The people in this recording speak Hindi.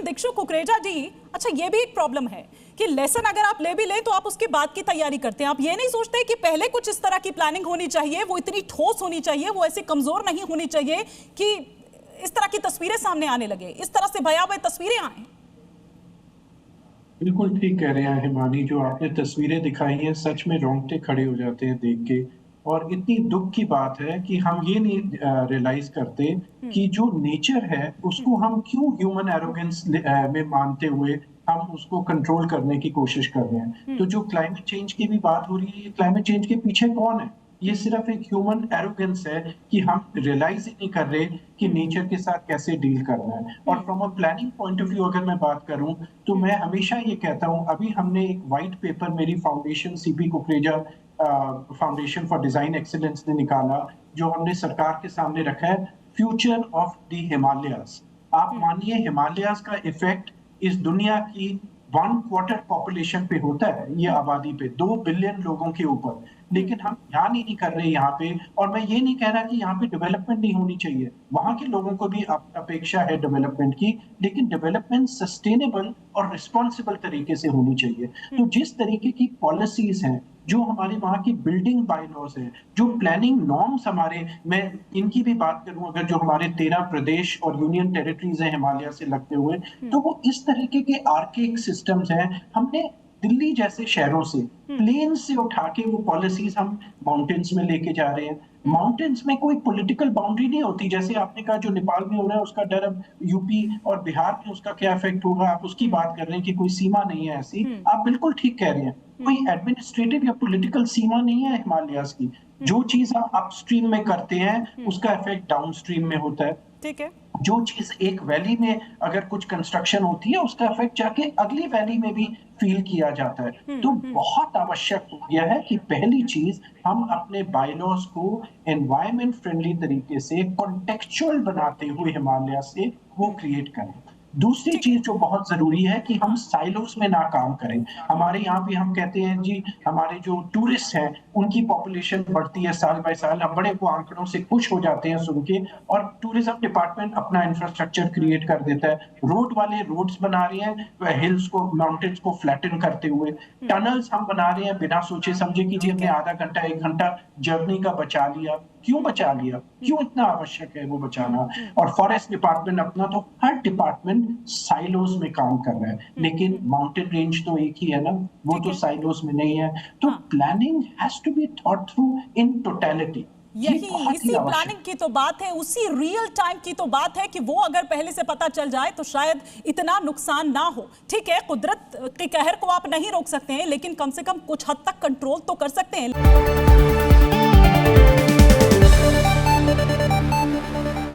दीक्षु कुकरेजा जी, अच्छा ये भी एक प्रॉब्लम है कि लेसन अगर आप ले भी लें तो आप उसके बाद की तैयारी करते हैं। आप ये नहीं सोचते कि पहले कुछ इस तरह की प्लानिंग होनी चाहिए, वो इतनी ठोस होनी चाहिए, वो ऐसी कमजोर नहीं होनी चाहिए कि इस तरह की तस्वीरें सामने आने लगे, इस तरह से भयावह तस्वीरें आए। बिल्कुल ठीक कह रहे हैं हिमानी, जो आपने तस्वीरें दिखाई हैं सच में रोंगटे खड़े हो जाते हैं देख के। और इतनी दुख की बात है कि हम ये नहीं रियलाइज करते कि जो नेचर है उसको हम क्यों ह्यूमन एरोगेंस में मानते हुए हम उसको कंट्रोल करने की कोशिश कर रहे हैं। तो जो क्लाइमेट चेंज की भी बात हो रही है, क्लाइमेट चेंज के पीछे कौन है? ये सिर्फ एक ह्यूमन एरोगेंस है कि हम रियलाइज ही नहीं कर रहे कि नेचर के साथ कैसे डील करना है। और from a planning point of view अगर मैं बात करूं तो मैं हमेशा ये कहता हूं, अभी हमने एक व्हाइट पेपर मेरी foundation CP Kukreja foundation for design excellence ने निकाला, जो हमने सरकार के सामने रखा है, फ्यूचर ऑफ द हिमालयाज। आप मानिए हिमालयाज का इफेक्ट इस दुनिया की 1/4 पॉपुलेशन पे होता है, ये आबादी पे 2 बिलियन लोगों के ऊपर, लेकिन हम ध्यान ही नहीं कर रहे यहाँ पे। और मैं ये नहीं कह रहा कि यहाँ पे डेवलपमेंट नहीं होनी चाहिए, वहां के लोगों को भी अपेक्षा है डेवलपमेंट की, लेकिन डेवलपमेंट सस्टेनेबल और रिस्पॉन्सिबल तरीके से होनी चाहिए। तो जिस तरीके की पॉलिसीज हैं, जो हमारे वहाँ की बिल्डिंग बायलॉज है, जो प्लानिंग नॉर्म्स हमारे, मैं इनकी भी बात करूं, अगर जो हमारे 13 प्रदेश और यूनियन टेरिटरीज हैं हिमालय से लगते हुए, तो वो इस तरीके के आर्केक सिस्टम्स हैं। हमने दिल्ली जैसे शहरों से, प्लेन से उठा के वो पॉलिसीज हम माउंटेन्स में लेके जा रहे हैं। माउंटेन्स में कोई पॉलिटिकल बाउंड्री नहीं होती, जैसे आपने कहा जो नेपाल में हो रहा है उसका डर, अब यूपी और बिहार में उसका क्या इफेक्ट होगा, आप उसकी बात कर रहे हैं कि कोई सीमा नहीं है ऐसी। आप बिल्कुल ठीक कह रहे हैं, कोई एडमिनिस्ट्रेटिव या पॉलिटिकल सीमा नहीं है हिमालयाज की। जो चीज हम अपस्ट्रीम में करते हैं उसका इफेक्ट डाउनस्ट्रीम में होता है। ठीक है। जो चीज एक वैली में अगर कुछ कंस्ट्रक्शन होती है उसका इफेक्ट जाके अगली वैली में भी फील किया जाता है। तो बहुत आवश्यक हो गया है कि पहली चीज हम अपने बायलॉज को एनवायरमेंट फ्रेंडली तरीके से कॉन्टेक्चुअल बनाते हुए हिमालय से वो क्रिएट करें। दूसरी चीज जो बहुत जरूरी है कि हम साइलोस में ना काम करें। हमारे यहाँ भी हम कहते हैं जी, हमारे जो टूरिस्ट हैं उनकी पॉपुलेशन बढ़ती है साल बाय साल, हम बड़े वो आंकड़ों से खुश हो जाते हैं सुन के, और टूरिज्म डिपार्टमेंट अपना इंफ्रास्ट्रक्चर क्रिएट कर देता है। रोड वाले रोड्स बना रहे हैं, हिल्स को, माउंटेन्स को फ्लैटन करते हुए। टनल्स हम बना रहे हैं बिना सोचे समझे कि जी हमने आधा घंटा 1 घंटा जर्नी का बचा लिया। क्यों बचा लिया? क्यों इतना आवश्यक है वो बचाना? और फॉरेस्ट डिपार्टमेंट अपना, तो हर डिपार्टमेंट साइलोस में काम कर रहा है, लेकिन माउंटेन रेंज तो एक ही है ना, वो तो साइलोस में नहीं है। तो planning has to be thought through in totality. इसी प्लानिंग की तो बात है, उसी रियल टाइम की तो बात है कि वो अगर पहले से पता चल जाए तो शायद इतना नुकसान ना हो। ठीक है, कुदरत के कहर को आप नहीं रोक सकते हैं, लेकिन कम से कम कुछ हद तक कंट्रोल तो कर सकते हैं।